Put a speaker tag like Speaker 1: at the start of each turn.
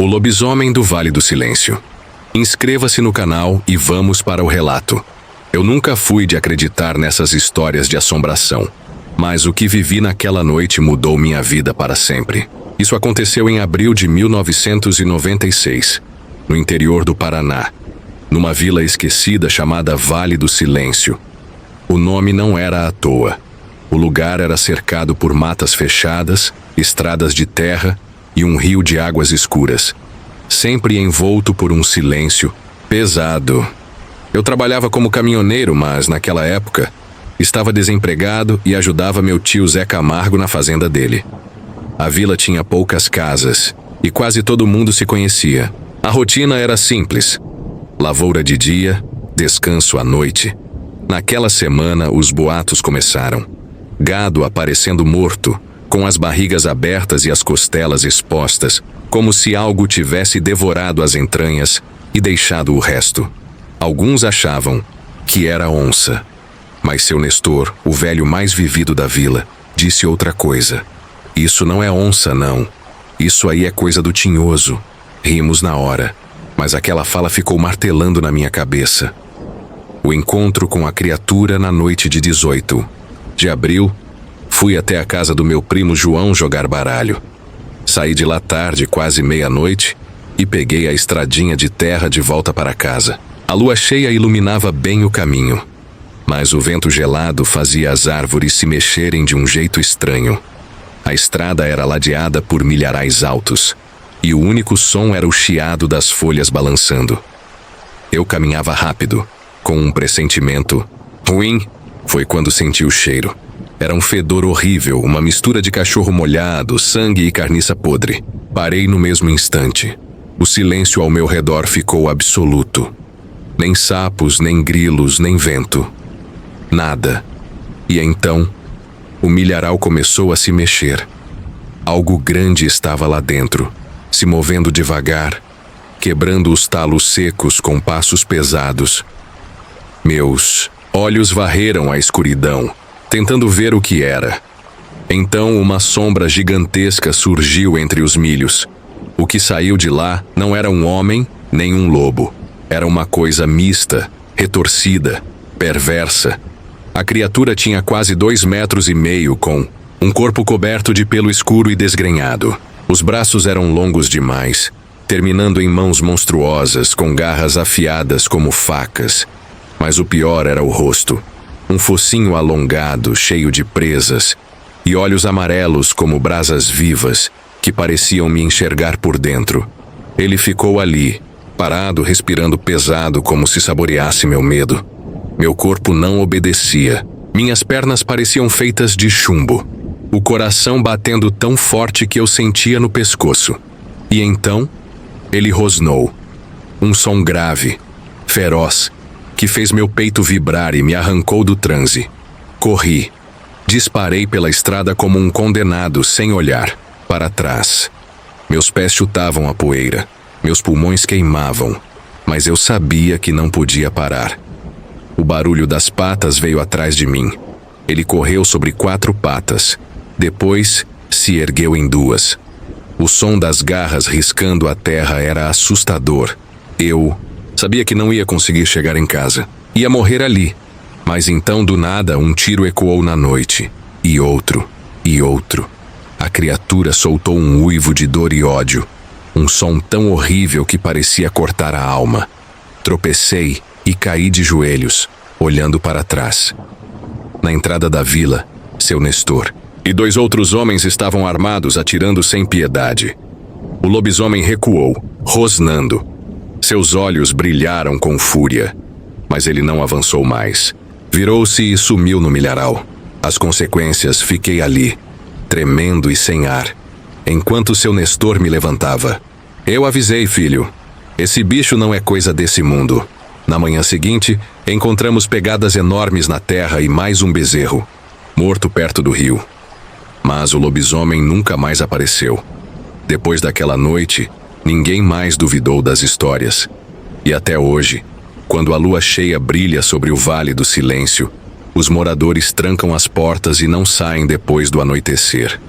Speaker 1: O Lobisomem do Vale do Silêncio. Inscreva-se no canal e vamos para o relato. Eu nunca fui de acreditar nessas histórias de assombração, mas o que vivi naquela noite mudou minha vida para sempre. Isso aconteceu em abril de 1996, no interior do Paraná, numa vila esquecida chamada Vale do Silêncio. O nome não era à toa. O lugar era cercado por matas fechadas, estradas de terra e um rio de águas escuras, sempre envolto por um silêncio pesado. Eu trabalhava como caminhoneiro, mas naquela época estava desempregado e ajudava meu tio Zé Camargo na fazenda dele. A vila tinha poucas casas e quase todo mundo se conhecia. A rotina era simples: lavoura de dia, descanso à noite. Naquela semana, os boatos começaram. Gado aparecendo morto, com as barrigas abertas e as costelas expostas, como se algo tivesse devorado as entranhas e deixado o resto. Alguns achavam que era onça, mas seu Nestor, o velho mais vivido da vila, disse outra coisa. Isso não é onça, não. Isso aí é coisa do Tinhoso. Rimos na hora, mas aquela fala ficou martelando na minha cabeça. O encontro com a criatura na noite de 18 de abril, fui até a casa do meu primo João jogar baralho. Saí de lá tarde, quase meia-noite, e peguei a estradinha de terra de volta para casa. A lua cheia iluminava bem o caminho, mas o vento gelado fazia as árvores se mexerem de um jeito estranho. A estrada era ladeada por milharais altos, e o único som era o chiado das folhas balançando. Eu caminhava rápido, com um pressentimento ruim. Foi quando senti o cheiro. Era um fedor horrível, uma mistura de cachorro molhado, sangue e carniça podre. Parei no mesmo instante. O silêncio ao meu redor ficou absoluto. Nem sapos, nem grilos, nem vento. Nada. E então, o milharal começou a se mexer. Algo grande estava lá dentro, se movendo devagar, quebrando os talos secos com passos pesados. Meus olhos varreram a escuridão, tentando ver o que era. Então uma sombra gigantesca surgiu entre os milhos. O que saiu de lá não era um homem, nem um lobo. Era uma coisa mista, retorcida, perversa. A criatura tinha quase 2,5 metros, com um corpo coberto de pelo escuro e desgrenhado. Os braços eram longos demais, terminando em mãos monstruosas com garras afiadas como facas. Mas o pior era o rosto. Um focinho alongado, cheio de presas, e olhos amarelos como brasas vivas, que pareciam me enxergar por dentro. Ele ficou ali, parado, respirando pesado, como se saboreasse meu medo. Meu corpo não obedecia. Minhas pernas pareciam feitas de chumbo. O coração batendo tão forte que eu sentia no pescoço. E então, ele rosnou. Um som grave, feroz, que fez meu peito vibrar e me arrancou do transe. Corri. Disparei pela estrada como um condenado, sem olhar para trás. Meus pés chutavam a poeira. Meus pulmões queimavam. Mas eu sabia que não podia parar. O barulho das patas veio atrás de mim. Ele correu sobre 4 patas. Depois, se ergueu em 2. O som das garras riscando a terra era assustador. Eu sabia que não ia conseguir chegar em casa. Ia morrer ali. Mas então, do nada, um tiro ecoou na noite. E outro. E outro. A criatura soltou um uivo de dor e ódio. Um som tão horrível que parecia cortar a alma. Tropecei e caí de joelhos, olhando para trás. Na entrada da vila, seu Nestor e 2 outros homens estavam armados, atirando sem piedade. O lobisomem recuou, rosnando. Seus olhos brilharam com fúria, mas ele não avançou mais. Virou-se e sumiu no milharal. As consequências, fiquei ali, tremendo e sem ar, enquanto seu Nestor me levantava. Eu avisei, filho. Esse bicho não é coisa desse mundo. Na manhã seguinte, encontramos pegadas enormes na terra e mais um bezerro, morto perto do rio. Mas o lobisomem nunca mais apareceu. Depois daquela noite, ninguém mais duvidou das histórias. E até hoje, quando a lua cheia brilha sobre o Vale do Silêncio, os moradores trancam as portas e não saem depois do anoitecer.